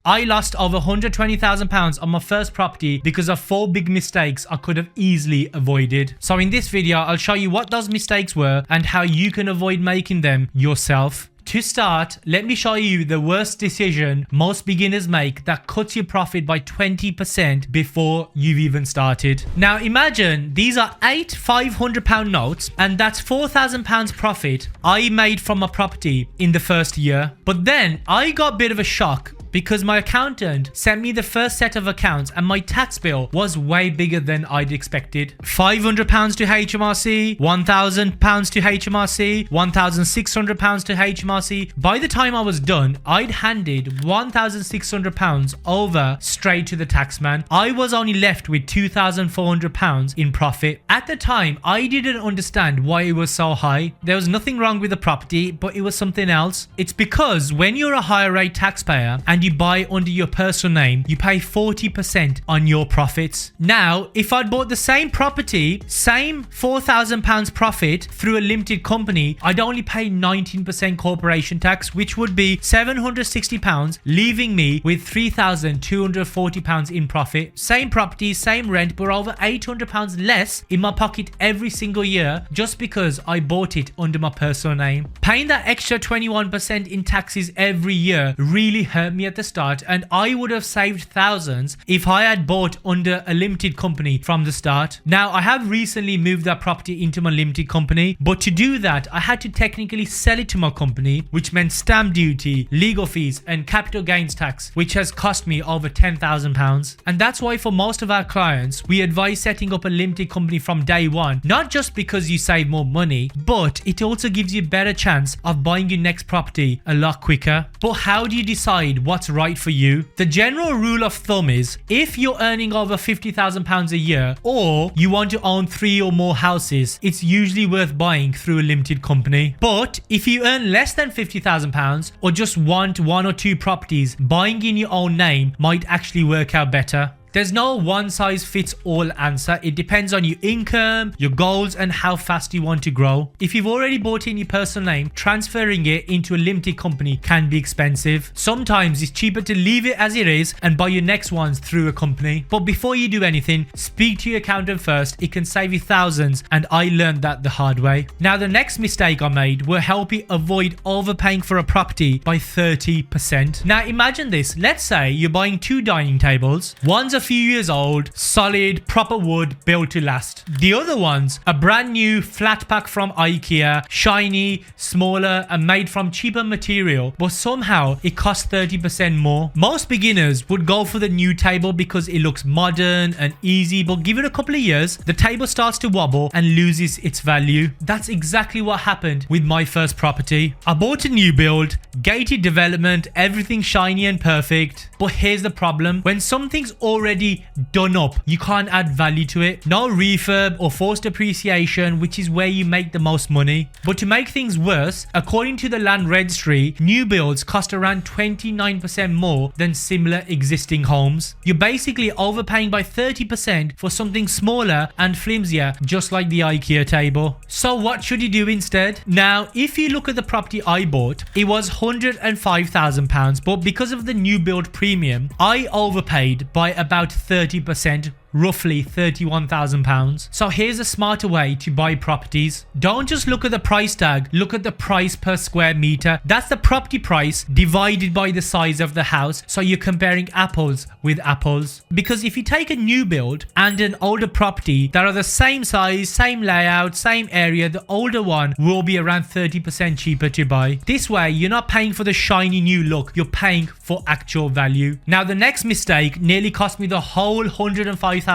I lost over £120,000 on my first property because of 4 big mistakes I could have easily avoided. So in this video, I'll show you what those mistakes were and how you can avoid making them yourself. To start, let me show you the worst decision most beginners make that cuts your profit by 20% before you've even started. Now imagine these are 8 £500 notes and that's £4,000 profit I made from my property in the first year. But then I got a bit of a shock because my accountant sent me the first set of accounts and my tax bill was way bigger than I'd expected. £500 to HMRC, £1,000 to HMRC, £1,600 to HMRC. By the time I was done, I'd handed £1,600 over straight to the taxman. I was only left with £2,400 in profit. At the time, I didn't understand why it was so high. There was nothing wrong with the property, but it was something else. It's because when you're a higher rate taxpayer and you buy under your personal name, you pay 40% on your profits. Now, if I'd bought the same property, same £4,000 profit through a limited company, I'd only pay 19% corporation tax, which would be £760, leaving me with £3,240 in profit. Same property, same rent, but over £800 less in my pocket every single year just because I bought it under my personal name. Paying that extra 21% in taxes every year really hurt me at the start, and I would have saved thousands if I had bought under a limited company from the start. Now, I have recently moved that property into my limited company, but to do that, I had to technically sell it to my company, which meant stamp duty, legal fees, and capital gains tax, which has cost me over £10,000. And that's why for most of our clients, we advise setting up a limited company from day one, not just because you save more money, but it also gives you a better chance of buying your next property a lot quicker. But how do you decide what's right for you? The general rule of thumb is if you're earning over £50,000 a year or you want to own 3 or more houses, it's usually worth buying through a limited company. But if you earn less than £50,000 or just want 1 or 2 properties, buying in your own name might actually work out better. There's no one size fits all answer. It depends on your income, your goals, and how fast you want to grow. If you've already bought in your personal name, transferring it into a limited company can be expensive. Sometimes it's cheaper to leave it as it is and buy your next ones through a company. But before you do anything, speak to your accountant first. It can save you thousands, and I learned that the hard way. Now, the next mistake I made will help you avoid overpaying for a property by 30%. Now, imagine this. Let's say you're buying 2 dining tables. One's a few years old, solid, proper wood, built to last. The other one's a brand new flat pack from IKEA, shiny, smaller, and made from cheaper material, but somehow it costs 30% more. Most beginners would go for the new table because it looks modern and easy, but give it a couple of years, the table starts to wobble and loses its value. That's exactly what happened with my first property. I bought a new build, gated development, everything shiny and perfect. But here's the problem. When something's already done up, you can't add value to it. No refurb or forced appreciation, which is where you make the most money. But to make things worse, according to the land registry, new builds cost around 29% more than similar existing homes. You're basically overpaying by 30% for something smaller and flimsier, just like the IKEA table. So what should you do instead? Now, if you look at the property I bought, it was £105,000, but because of the new build premium, I overpaid by about 30%. Roughly £31,000. So here's a smarter way to buy properties. Don't just look at the price tag, look at the price per square meter. That's the property price divided by the size of the house. So you're comparing apples with apples. Because if you take a new build and an older property that are the same size, same layout, same area, the older one will be around 30% cheaper to buy. This way, you're not paying for the shiny new look, you're paying for actual value. Now, the next mistake nearly cost me the whole £105,000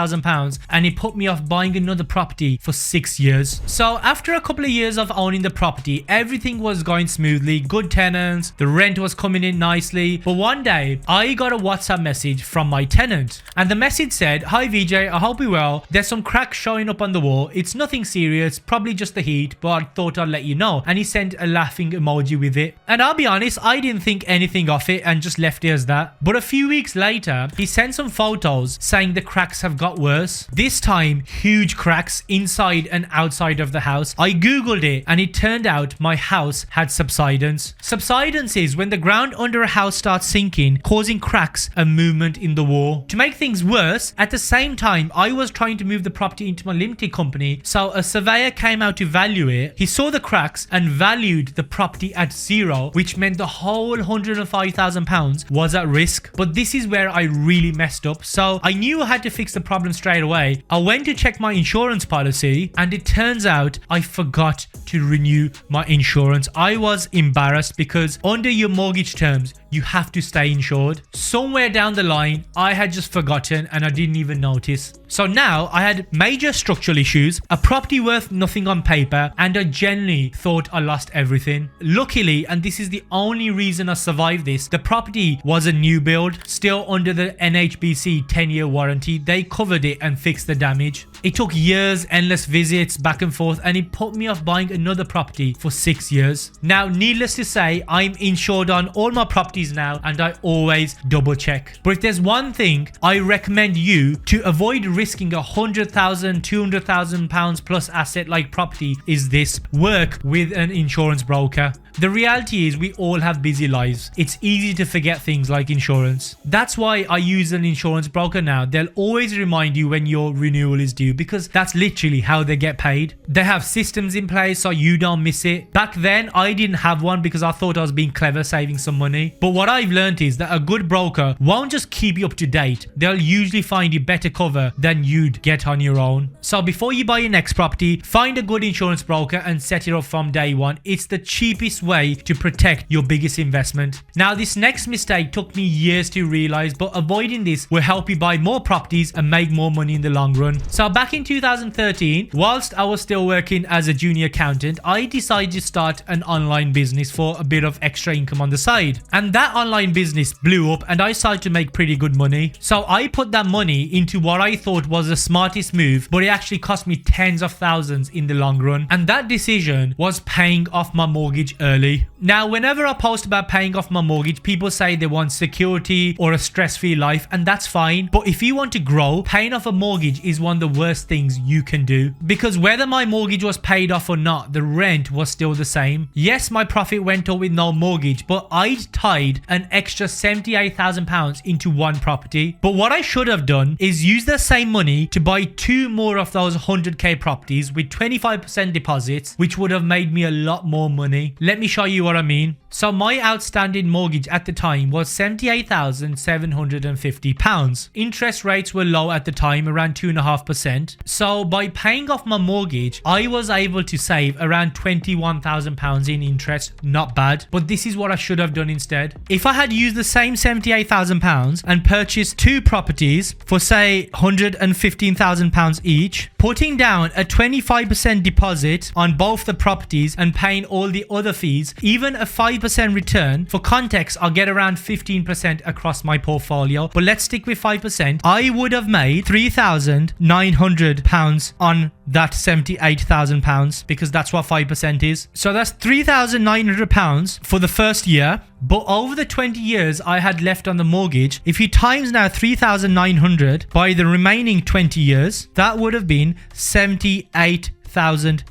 and it put me off buying another property for 6 years. So after a couple of years of owning the property, everything was going smoothly, good tenants, the rent was coming in nicely. But one day I got a WhatsApp message from my tenant and the message said, "Hi VJ, I hope you're well. There's some cracks showing up on the wall. It's nothing serious, probably just the heat, but I thought I'd let you know." And he sent a laughing emoji with it. And I'll be honest, I didn't think anything of it and just left it as that. But a few weeks later, he sent some photos saying the cracks have have got worse. This time, huge cracks inside and outside of the house. I googled it and it turned out my house had subsidence. Subsidence is when the ground under a house starts sinking, causing cracks and movement in the wall. To make things worse, at the same time, I was trying to move the property into my limited company, so a surveyor came out to value it. He saw the cracks and valued the property at zero, which meant the whole £105,000 was at risk. But this is where I really messed up, so I knew I had to fix the problem straight away. I went to check my insurance policy and it turns out I forgot to renew my insurance. I was embarrassed because under your mortgage terms, you have to stay insured. Somewhere down the line, I had just forgotten and I didn't even notice. So now I had major structural issues, a property worth nothing on paper, and I genuinely thought I lost everything. Luckily, and this is the only reason I survived this, the property was a new build, still under the NHBC 10-year warranty. They covered it and fixed the damage. It took years, endless visits back and forth, and it put me off buying another property for 6 years. Now, needless to say, I'm insured on all my properties now and I always double check. But if there's one thing I recommend you to avoid risking £100,000, £200,000 plus asset like property is this: work with an insurance broker. The reality is we all have busy lives. It's easy to forget things like insurance. That's why I use an insurance broker now. They'll always remind you when your renewal is due because that's literally how they get paid. They have systems in place so you don't miss it. Back then, I didn't have one because I thought I was being clever saving some money. But what I've learned is that a good broker won't just keep you up to date. They'll usually find you better cover than you'd get on your own. So before you buy your next property, find a good insurance broker and set it up from day one. It's the cheapest way to protect your biggest investment. Now, this next mistake took me years to realize, but avoiding this will help you buy more properties and make more money in the long run. So back in 2013, whilst I was still working as a junior accountant, I decided to start an online business for a bit of extra income on the side. And that online business blew up and I started to make pretty good money. So I put that money into what I thought was the smartest move, but it actually cost me tens of thousands in the long run. And that decision was paying off my mortgage early. Now, whenever I post about paying off my mortgage, people say they want security or a stress-free life, and that's fine. But if you want to grow, paying off a mortgage is one of the worst things you can do. Because whether my mortgage was paid off or not, the rent was still the same. Yes, my profit went up with no mortgage, but I'd tied an extra £78,000 into one property. But what I should have done is use the same money to buy 2 more of those 100k properties with 25% deposits, which would have made me a lot more money. Let me show you what I mean. So my outstanding mortgage at the time was £78,750. Interest rates were low at the time, around 2.5%. So by paying off my mortgage, I was able to save around £21,000 in interest. Not bad, but this is what I should have done instead. If I had used the same £78,000 and purchased 2 properties for say £115,000 each, putting down a 25% deposit on both the properties and paying all the other fees, even a 5% return. For context, I'll get around 15% across my portfolio, but let's stick with 5%. I would have made £3,900 on that £78,000 because that's what 5% is. So that's £3,900 for the first year. But over the 20 years I had left on the mortgage, if you times now 3,900 by the remaining 20 years, that would have been £78,000.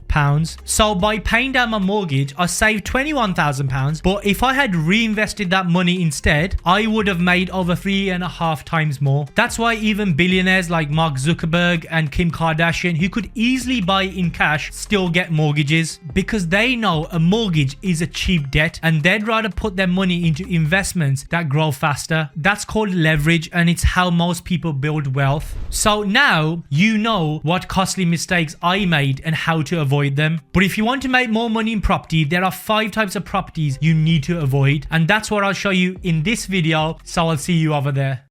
So by paying down my mortgage, I saved £21,000. But if I had reinvested that money instead, I would have made over 3.5 times more. That's why even billionaires like Mark Zuckerberg and Kim Kardashian, who could easily buy in cash, still get mortgages because they know a mortgage is a cheap debt and they'd rather put their money into investments that grow faster. That's called leverage and it's how most people build wealth. So now you know what costly mistakes I made and how to avoid them. But if you want to make more money in property, there are 5 types of properties you need to avoid, and that's what I'll show you in this video. So I'll see you over there.